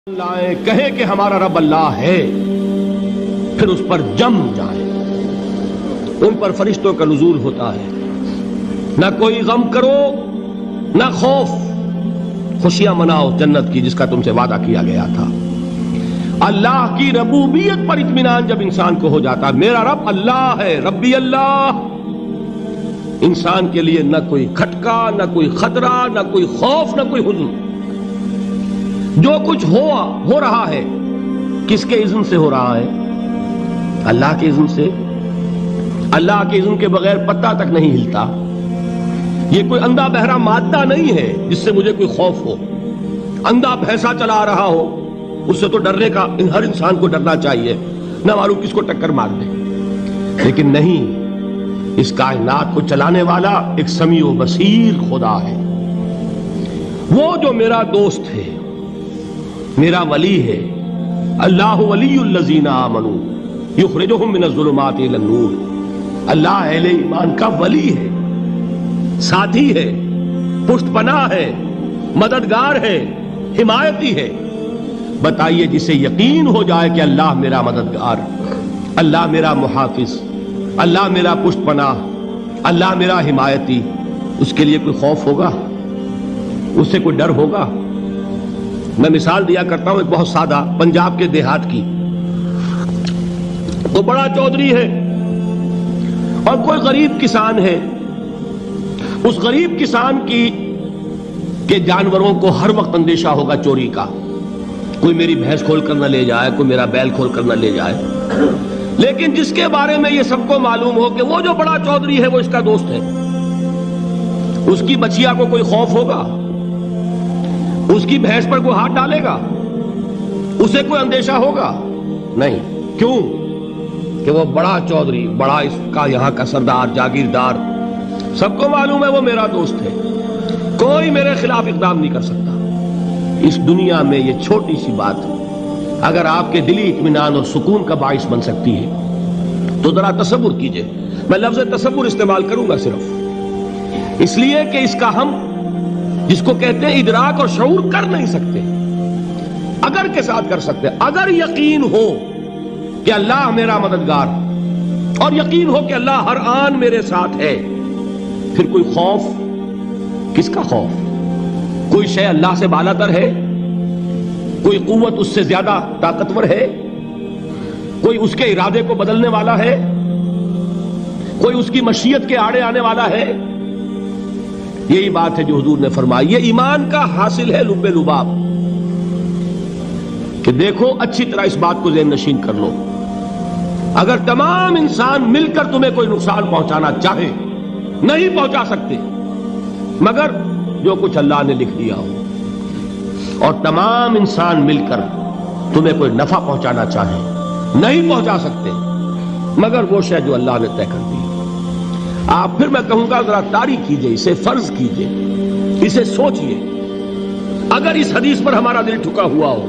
لائیں کہے کہ ہمارا رب اللہ ہے، پھر اس پر جم جائیں۔ ان پر فرشتوں کا نزول ہوتا ہے، نہ کوئی غم کرو نہ خوف، خوشیاں مناؤ جنت کی جس کا تم سے وعدہ کیا گیا تھا۔ اللہ کی ربوبیت پر اطمینان جب انسان کو ہو جاتا، میرا رب اللہ ہے، ربی اللہ، انسان کے لیے نہ کوئی کھٹکا، نہ کوئی خطرہ، نہ کوئی خوف، نہ کوئی حزن۔ جو کچھ ہو رہا ہے کس کے اذن سے ہو رہا ہے؟ اللہ کے اذن سے۔ اللہ کے اذن کے بغیر پتہ تک نہیں ہلتا۔ یہ کوئی اندھا بہرا مادہ نہیں ہے جس سے مجھے کوئی خوف ہو۔ اندھا بھینسا چلا رہا ہو اس سے تو ڈرنے کا ہر انسان کو ڈرنا چاہیے، نہ معلوم کس کو ٹکر مار دے۔ لیکن نہیں، اس کائنات کو چلانے والا ایک سمیع و بصیر خدا ہے، وہ جو میرا دوست ہے، میرا ولی ہے۔ اللہ ولی الذین آمنوا یخرجہم من الظلمات الی النور۔ اللہ اہل ایمان کا ولی ہے، ساتھی ہے، پشت پناہ ہے، مددگار ہے، حمایتی ہے۔ بتائیے جسے یقین ہو جائے کہ اللہ میرا مددگار، اللہ میرا محافظ، اللہ میرا پشت پناہ، اللہ میرا حمایتی، اس کے لیے کوئی خوف ہوگا؟ اس سے کوئی ڈر ہوگا؟ میں مثال دیا کرتا ہوں ایک بہت سادہ پنجاب کے دیہات کی۔ وہ بڑا چودھری ہے اور کوئی غریب کسان ہے۔ اس غریب کسان کے جانوروں کو ہر وقت اندیشہ ہوگا چوری کا، کوئی میری بھینس کھول کر نہ لے جائے، کوئی میرا بیل کھول کر نہ لے جائے۔ لیکن جس کے بارے میں یہ سب کو معلوم ہو کہ وہ جو بڑا چودھری ہے وہ اس کا دوست ہے، اس کی بچیا کو کوئی خوف ہوگا؟ اس کی بھینس پر کوئی ہاتھ ڈالے گا؟ اسے کوئی اندیشہ ہوگا؟ نہیں۔ کیوں؟ کہ وہ بڑا چودھری، بڑا اس کا یہاں کا سردار، جاگیردار، سب کو معلوم ہے وہ میرا دوست ہے، کوئی میرے خلاف اقدام نہیں کر سکتا۔ اس دنیا میں یہ چھوٹی سی بات اگر آپ کے دلی اطمینان اور سکون کا باعث بن سکتی ہے تو ذرا تصور کیجئے۔ میں لفظ تصور استعمال کروں گا صرف اس لیے کہ اس کا ہم جس کو کہتے ہیں ادراک اور شعور کر نہیں سکتے، اگر کے ساتھ کر سکتے۔ اگر یقین ہو کہ اللہ میرا مددگار اور یقین ہو کہ اللہ ہر آن میرے ساتھ ہے، پھر کوئی خوف؟ کس کا خوف؟ کوئی شے اللہ سے بالاتر ہے؟ کوئی قوت اس سے زیادہ طاقتور ہے؟ کوئی اس کے ارادے کو بدلنے والا ہے؟ کوئی اس کی مشیت کے آڑے آنے والا ہے؟ یہی بات ہے جو حضور نے فرمائی۔ یہ ایمان کا حاصل ہے لب لباب، کہ دیکھو اچھی طرح اس بات کو ذہن نشین کر لو، اگر تمام انسان مل کر تمہیں کوئی نقصان پہنچانا چاہے نہیں پہنچا سکتے مگر جو کچھ اللہ نے لکھ دیا ہو، اور تمام انسان مل کر تمہیں کوئی نفع پہنچانا چاہے نہیں پہنچا سکتے مگر وہ شے جو اللہ نے طے کر دی۔ آپ پھر میں کہوں گا ذرا طاری کیجئے، اسے فرض کیجئے، اسے سوچئے۔ اگر اس حدیث پر ہمارا دل ٹھکا ہوا ہو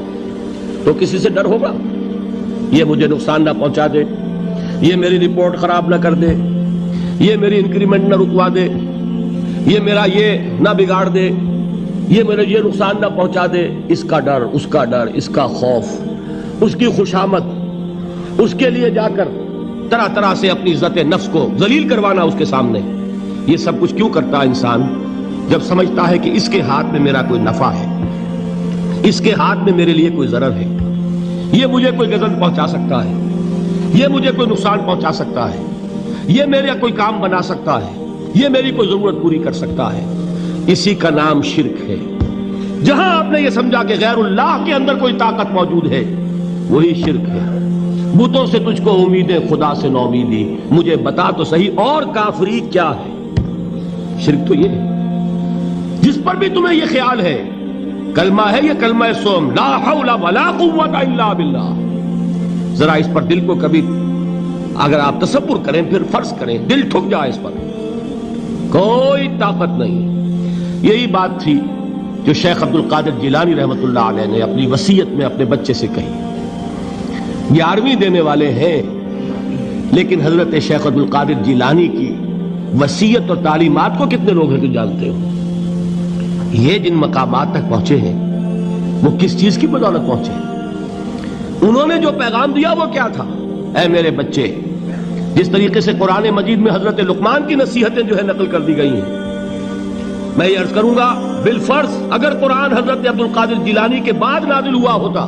تو کسی سے ڈر ہوگا؟ یہ مجھے نقصان نہ پہنچا دے، یہ میری رپورٹ خراب نہ کر دے، یہ میری انکریمنٹ نہ رکوا دے، یہ میرا یہ نہ بگاڑ دے، یہ میرے یہ نقصان نہ پہنچا دے۔ اس کا ڈر، اس کا ڈر، اس کا خوف، اس کی خوشامد، اس کے لیے جا کر طرح طرح سے اپنی عزت نفس کو ذلیل کروانا اس کے سامنے، یہ سب کچھ کیوں کرتا ہے انسان؟ جب سمجھتا ہے کہ اس کے ہاتھ میں میرا کوئی نفع ہے، اس کے ہاتھ میں میرے لیے کوئی ضرر ہے، یہ مجھے کوئی غضب پہنچا سکتا ہے، یہ مجھے کوئی نقصان پہنچا سکتا ہے، یہ میرا کوئی کام بنا سکتا ہے، یہ میری کوئی ضرورت پوری کر سکتا ہے، اسی کا نام شرک ہے۔ جہاں آپ نے یہ سمجھا کہ غیر اللہ کے اندر کوئی طاقت موجود ہے وہی شرک ہے۔ بتوں سے تجھ کو امیدیں، خدا سے نومیدی، مجھے بتا تو صحیح اور کافری کیا ہے؟ شرک تو یہ ہے جس پر بھی تمہیں یہ خیال ہے، کلمہ ہے یہ کلمہ سوم، لا حول ولا قوت الا باللہ۔ ذرا اس پر دل کو کبھی اگر آپ تصور کریں، پھر فرض کریں، دل ٹھک جائے اس پر، کوئی طاقت نہیں۔ یہی بات تھی جو شیخ عبد القادر جیلانی رحمۃ اللہ علیہ نے اپنی وصیت میں اپنے بچے سے کہی۔ 11ویں دینے والے ہیں لیکن حضرت شیخ عبد القادر جیلانی کی وصیت اور تعلیمات کو کتنے لوگ ہیں تو جانتے ہو؟ یہ جن مقامات تک پہنچے ہیں وہ کس چیز کی بدولت پہنچے؟ انہوں نے جو پیغام دیا وہ کیا تھا؟ اے میرے بچے، جس طریقے سے قرآن مجید میں حضرت لقمان کی نصیحتیں جو ہے نقل کر دی گئی ہیں، میں یہ عرض کروں گا بالفرض اگر قرآن حضرت عبد القادر جیلانی کے بعد نازل ہوا ہوتا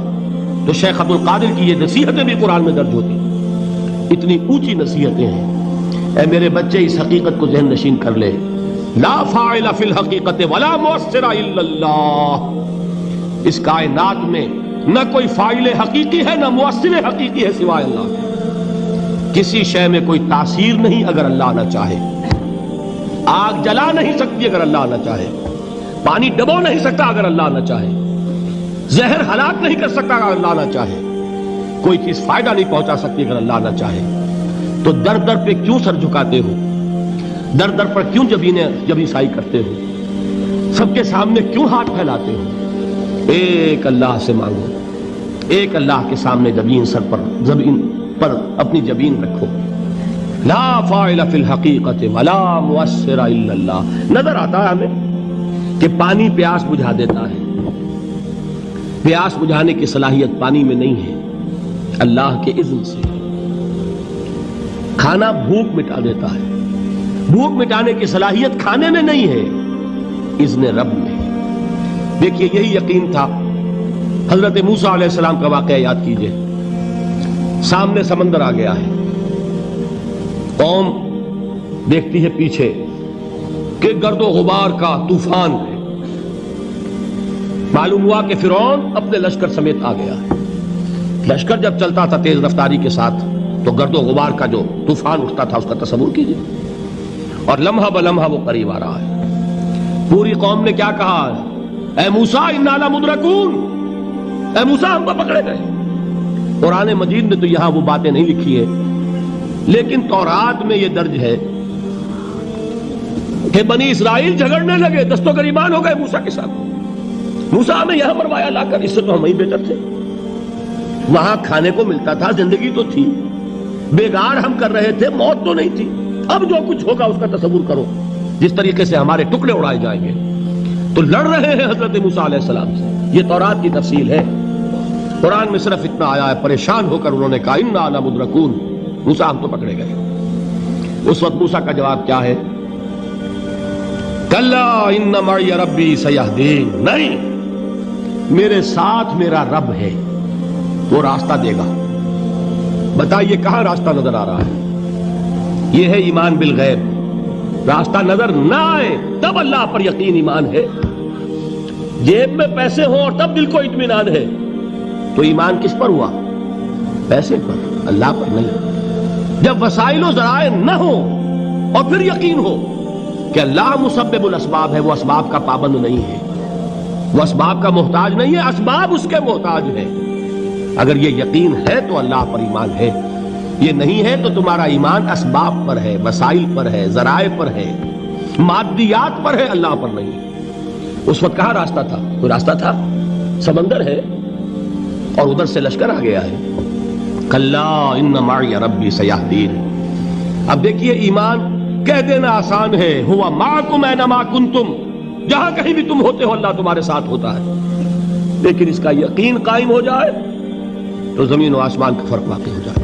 تو شیخ عبد القادر کی یہ نصیحتیں بھی قرآن میں درج ہوتی۔ اتنی اونچی نصیحتیں ہیں۔ اے میرے بچے، اس حقیقت کو ذہن نشین کر لے، لا فاعل فی الحقیقت ولا مؤثر الا اللہ۔ اس کائنات میں نہ کوئی فاعل حقیقی ہے نہ مؤثر حقیقی ہے سوائے اللہ کے۔ کسی شے میں کوئی تاثیر نہیں اگر اللہ نہ چاہے۔ آگ جلا نہیں سکتی اگر اللہ نہ چاہے، پانی ڈبو نہیں سکتا اگر اللہ نہ چاہے، زہر ہلاک نہیں کر سکتا اگر اللہ نہ چاہے، کوئی چیز فائدہ نہیں پہنچا سکتی اگر اللہ نہ چاہے۔ تو در در پہ کیوں سر جھکاتے ہو؟ در در پر کیوں جبیں سائی کرتے ہو؟ سب کے سامنے کیوں ہاتھ پھیلاتے ہو؟ ایک اللہ سے مانگو، ایک اللہ کے سامنے زمین پر اپنی جبین رکھو۔ لا فاعل فی الحقیقت ولا مؤثر الا اللہ۔ نظر آتا ہے ہمیں کہ پانی پیاس بجھا دیتا ہے، پیاس بجھانے کی صلاحیت پانی میں نہیں ہے، اللہ کے اذن سے۔ کھانا بھوک مٹا دیتا ہے، بھوک مٹانے کی صلاحیت کھانے میں نہیں ہے، اذن رب میں۔ دیکھیے یہی یقین تھا حضرت موسیٰ علیہ السلام کا واقعہ یاد کیجئے۔ سامنے سمندر آ گیا ہے، قوم دیکھتی ہے پیچھے کہ گرد و غبار کا طوفان ہے۔ معلوم ہوا کہ فرعون اپنے لشکر سمیت آ گیا ہے۔ لشکر جب چلتا تھا تیز رفتاری کے ساتھ تو گرد و غبار کا جو طوفان اٹھتا تھا اس کا تصور کیجئے، اور لمحہ بلمحہ وہ قریب آ رہا ہے۔ پوری قوم نے کیا کہا؟ اے موسیٰ انا لمدرکون، اے موسیٰ ہم کو پکڑے گئے۔ قرآن مجید نے تو یہاں وہ باتیں نہیں لکھی ہیں، لیکن تورات میں یہ درج ہے کہ بنی اسرائیل جھگڑنے لگے، دست و گریبان ہو گئے موسیٰ کے ساتھ۔ موسیٰ ہمیں یہاں مروایا لا کر، اس سے تو ہم ہی بہتر تھے، وہاں کھانے کو ملتا تھا، زندگی تو تھی، بیگار ہم کر رہے تھے، موت تو نہیں تھی۔ اب جو کچھ ہوگا اس کا تصور کرو، جس طریقے سے ہمارے ٹکڑے اڑائے جائیں گے۔ تو لڑ رہے ہیں حضرت موسیٰ علیہ السلام سے، یہ تورات کی تفصیل ہے۔ قرآن میں صرف اتنا آیا ہے، پریشان ہو کر انہوں نے کہا انا لمدرکون، موسیٰ ہم تو پکڑے گئے۔ اس وقت موسیٰ کا جواب کیا ہے؟ کلا ان معی ربی سیہدین، نہیں، میرے ساتھ میرا رب ہے، وہ راستہ دے گا۔ بتائیے کہاں راستہ نظر آ رہا ہے؟ یہ ہے ایمان بالغیب۔ راستہ نظر نہ آئے تب اللہ پر یقین ایمان ہے۔ جیب میں پیسے ہوں اور تب دل کو اطمینان ہے تو ایمان کس پر ہوا؟ پیسے پر، اللہ پر نہیں۔ جب وسائل و ذرائع نہ ہو اور پھر یقین ہو کہ اللہ مسبب الاسباب ہے، وہ اسباب کا پابند نہیں ہے، وہ اسباب کا محتاج نہیں ہے، اسباب اس کے محتاج ہے۔ اگر یہ یقین ہے تو اللہ پر ایمان ہے، یہ نہیں ہے تو تمہارا ایمان اسباب پر ہے، وسائل پر ہے، ذرائع پر ہے، مادیات پر ہے، اللہ پر نہیں۔ اس وقت کہاں راستہ تھا؟ کوئی راستہ تھا؟ سمندر ہے اور ادھر سے لشکر آ گیا ہے۔ کلا ان معی ربی سیہدین۔ اب دیکھیے ایمان کہہ دینا آسان ہے، ہوا معکم اینما کنتم، جہاں کہیں بھی تم ہوتے ہو اللہ تمہارے ساتھ ہوتا ہے، لیکن اس کا یقین قائم ہو جائے تو زمین و آسمان کا فرق واقع ہو جائے۔